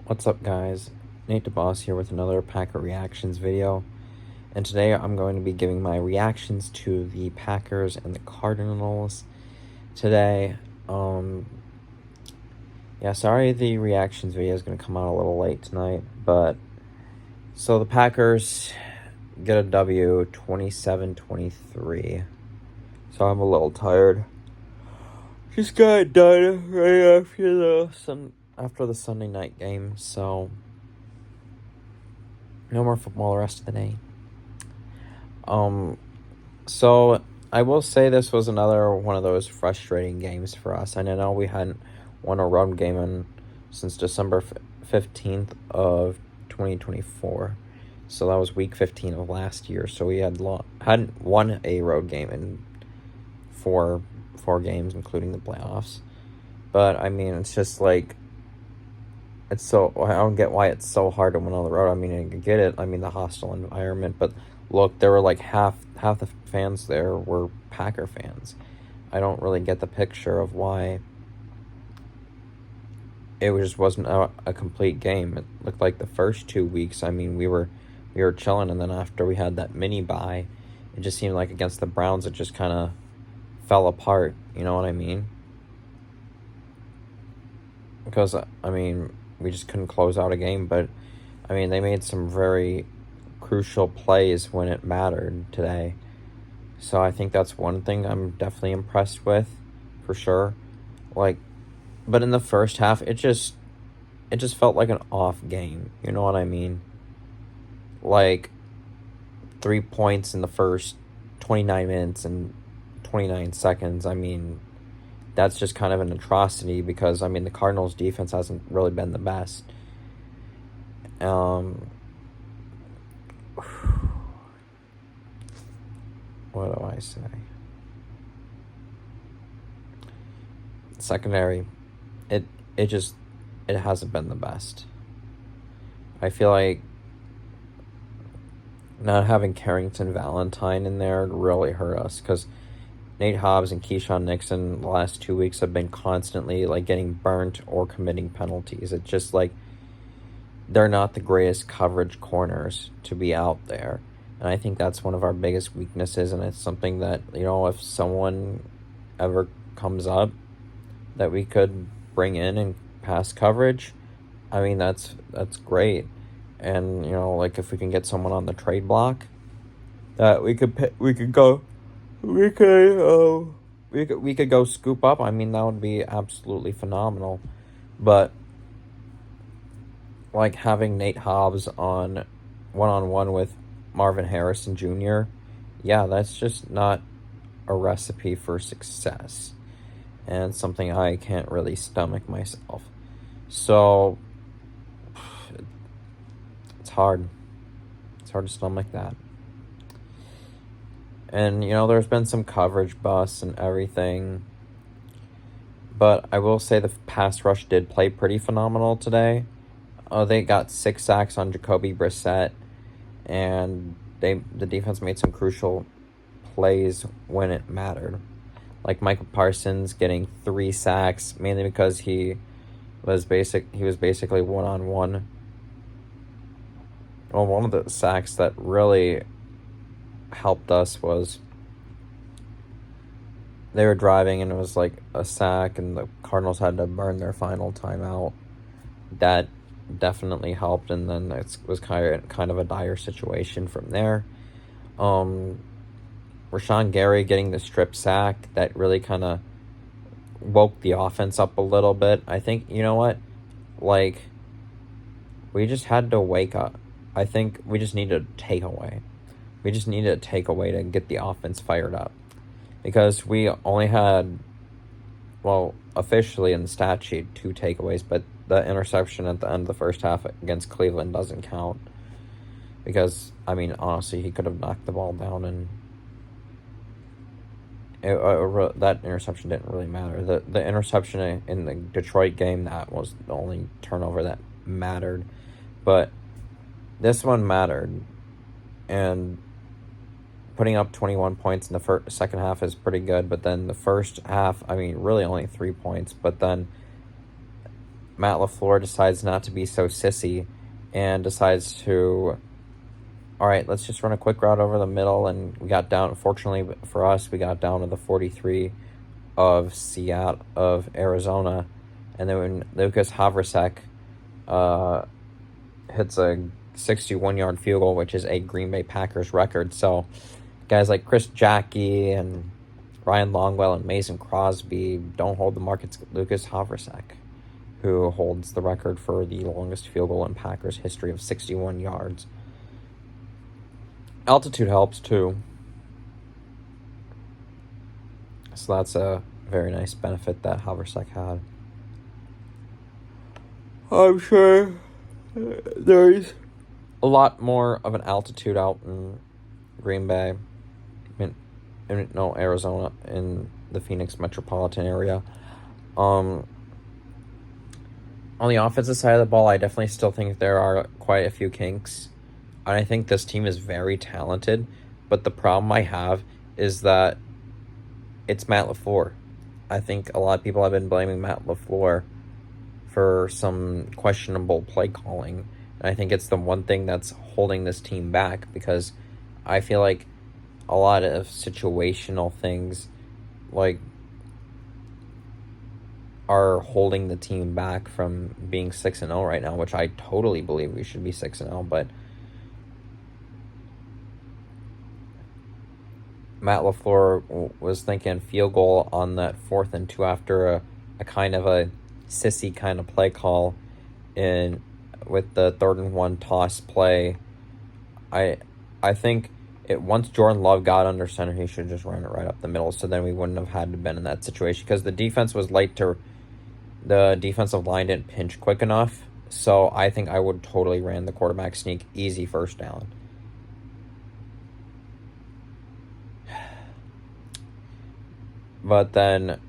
What's up, guys? Nate the Boss here with another Packer reactions video. And today I'm going to be giving my reactions to the Packers and the Cardinals today. Sorry the reactions video is going to come out a little late tonight, but so the Packers get a W 27-23. So I'm a little tired. Just got done right after the Sunday night game, so no more football the rest of the day. So I will say this was another one of those frustrating games for us. And I know we hadn't won a road game since December 15th of 2024. So that was week 15 of last year. So we hadn't won a road game in four games, including the playoffs. But I mean, it's just like, I don't get why it's so hard to win on the road. I mean, I get it. I mean, the hostile environment, but look, there were like half the fans there were Packer fans. I don't really get the picture of why it just wasn't a complete game. It looked like the first 2 weeks, I mean, we were chilling, and then after we had that mini bye, it just seemed like against the Browns, it just kind of fell apart. You know what I mean? Because, I mean, we just couldn't close out a game, but, I mean, they made some very crucial plays when it mattered today. So I think that's one thing I'm definitely impressed with, for sure. But in the first half, it just felt like an off game. You know what I mean? 3 points in the first 29 minutes and 29 seconds. I mean, that's just kind of an atrocity because, I mean, the Cardinals' defense hasn't really been the best. What do I say? Secondary, it hasn't been the best. I feel like not having Carrington Valentine in there really hurt us because Nate Hobbs and Nixon the last 2 weeks have been constantly getting burnt or committing penalties. It's just they're not the greatest coverage corners to be out there. And I think that's one of our biggest weaknesses, and it's something that, if someone ever comes up that we could bring in pass coverage, I mean, that's great. And, if we can get someone on the trade block that we could go scoop up, I mean, that would be absolutely phenomenal. But having Nate Hobbs on one-on-one with Marvin Harrison Jr., yeah, that's just not a recipe for success, and something I can't really stomach myself. So it's hard to stomach that. And, there's been some coverage busts and everything, but I will say the pass rush did play pretty phenomenal today. They got 6 sacks on Jacoby Brissett, and the defense made some crucial plays when it mattered. Like Michael Parsons getting 3 sacks, mainly because he was basically one-on-one. Well, one of the sacks that really helped us was they were driving and it was a sack, and the Cardinals had to burn their final timeout. That definitely helped, and then it was kind of a dire situation from there. Rashawn Gary getting the strip sack, that really kind of woke the offense up a little bit. I think, you know what, we just had to wake up. I think we just needed a takeaway. We just needed a takeaway to get the offense fired up, because we only had, officially in the stat sheet, 2 takeaways, but the interception at the end of the first half against Cleveland doesn't count, because, I mean, honestly, he could have knocked the ball down, and that interception didn't really matter. The interception in the Detroit game, that was the only turnover that mattered, but this one mattered, and putting up 21 points in the second half is pretty good, but then the first half, I mean, really only 3 points, but then Matt LaFleur decides not to be so sissy and decides to, all right, let's just run a quick route over the middle. And we got down, fortunately for us, we got down to the 43 of Arizona. And then when Lucas Havrisek hits a 61-yard field goal, which is a Green Bay Packers record. So guys like Chris Jackie and Ryan Longwell and Mason Crosby don't hold the mark. It's Lucas Havrisek who holds the record for the longest field goal in Packers history of 61 yards. Altitude helps too. So that's a very nice benefit that Havrisek had. I'm sure there's a lot more of an altitude out in Green Bay, Arizona, in the Phoenix metropolitan area. On the offensive side of the ball, I definitely still think there are quite a few kinks. And I think this team is very talented. But the problem I have is that it's Matt LaFleur. I think a lot of people have been blaming Matt LaFleur for some questionable play calling. And I think it's the one thing that's holding this team back, because I feel like a lot of situational things are holding the team back from being 6-0 right now, which I totally believe we should be 6-0, but Matt LaFleur was thinking field goal on that 4th and 2 after a kind of a sissy kind of play call with the 3rd and 1 toss play. I think once Jordan Love got under center, he should just run it right up the middle, so then we wouldn't have had to been in that situation, because the defensive line didn't pinch quick enough. So I think I would totally ran the quarterback sneak, easy first down. But then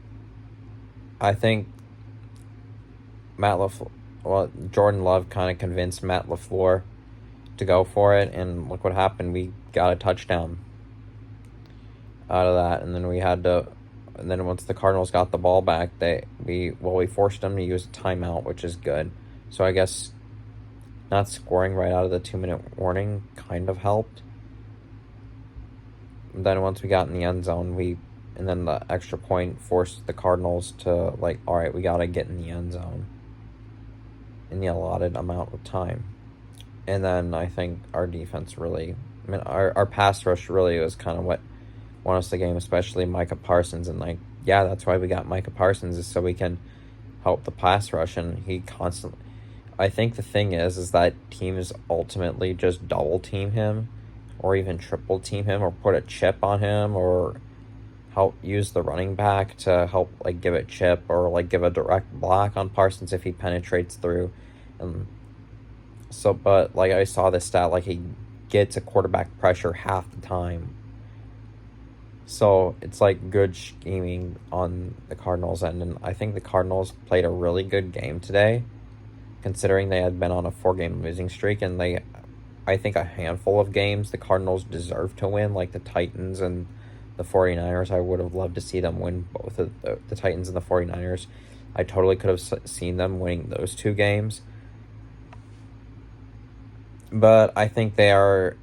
I think Jordan Love kind of convinced Matt LaFleur to go for it, and look what happened. We got a touchdown out of that, and then once the Cardinals got the ball back, we forced them to use a timeout, which is good. So I guess not scoring right out of the 2-minute warning kind of helped. And then once we got in the end zone, and then the extra point forced the Cardinals to, all right, we got to get in the end zone in the allotted amount of time. And then I think our defense really, our pass rush really was kind of what won us the game, especially Micah Parsons. And, that's why we got Micah Parsons, is so we can help the pass rush. And he constantly, I think the thing is that teams ultimately just double team him, or even triple team him, or put a chip on him, or help use the running back to help give a chip, or give a direct block on Parsons if he penetrates through. And so, but I saw this stat, he gets a quarterback pressure half the time. So it's good scheming on the Cardinals end, and I think the Cardinals played a really good game today, considering they had been on a 4-game losing streak, and I think a handful of games the Cardinals deserve to win, like the Titans and the 49ers. I would have loved to see them win both of the Titans and the 49ers. I totally could have seen them winning those 2 games. But I think they are,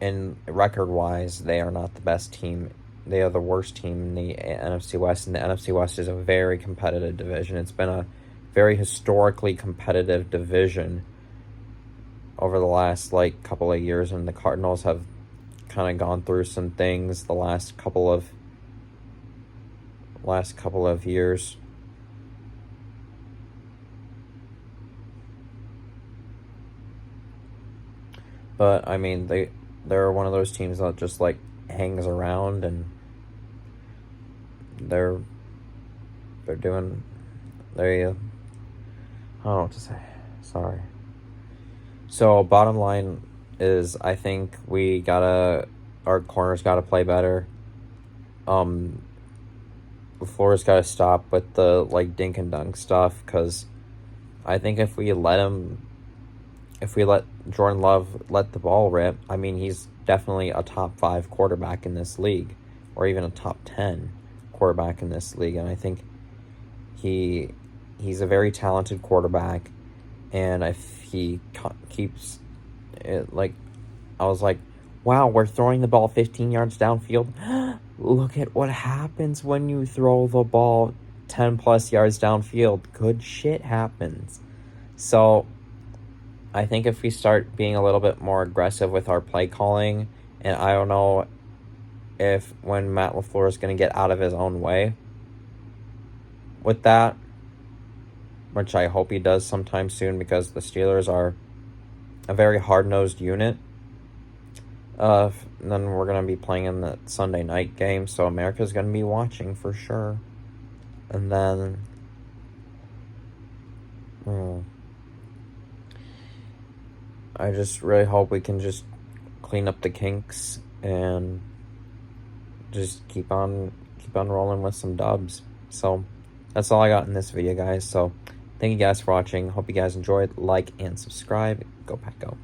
in record-wise, they are not the best team. They are the worst team in the NFC West, and the NFC West is a very competitive division. It's been a very historically competitive division over the last, couple of years, and the Cardinals have kind of gone through some things the last couple of years. But they're one of those teams that just hangs around, and I don't know what to say. Sorry. So bottom line is, I think our corners gotta play better. LaFleur's gotta stop with the dink and dunk stuff, because I think if we let Jordan Love let the ball rip, he's definitely a top 5 quarterback in this league, or even a top 10 quarterback in this league. And I think he's a very talented quarterback, and if he keeps it, like, I was like, wow, we're throwing the ball 15 yards downfield. Look at what happens when you throw the ball 10 plus yards downfield. Good shit happens. So I think if we start being a little bit more aggressive with our play calling, and I don't know if when Matt LaFleur is going to get out of his own way with that, which I hope he does sometime soon, because the Steelers are a very hard-nosed unit. Then we're going to be playing in the Sunday night game, so America's going to be watching for sure. And then I just really hope we can just clean up the kinks and just keep on rolling with some dubs. So that's all I got in this video, guys. So thank you guys for watching. Hope you guys enjoyed. Like and subscribe. Go Pack Go.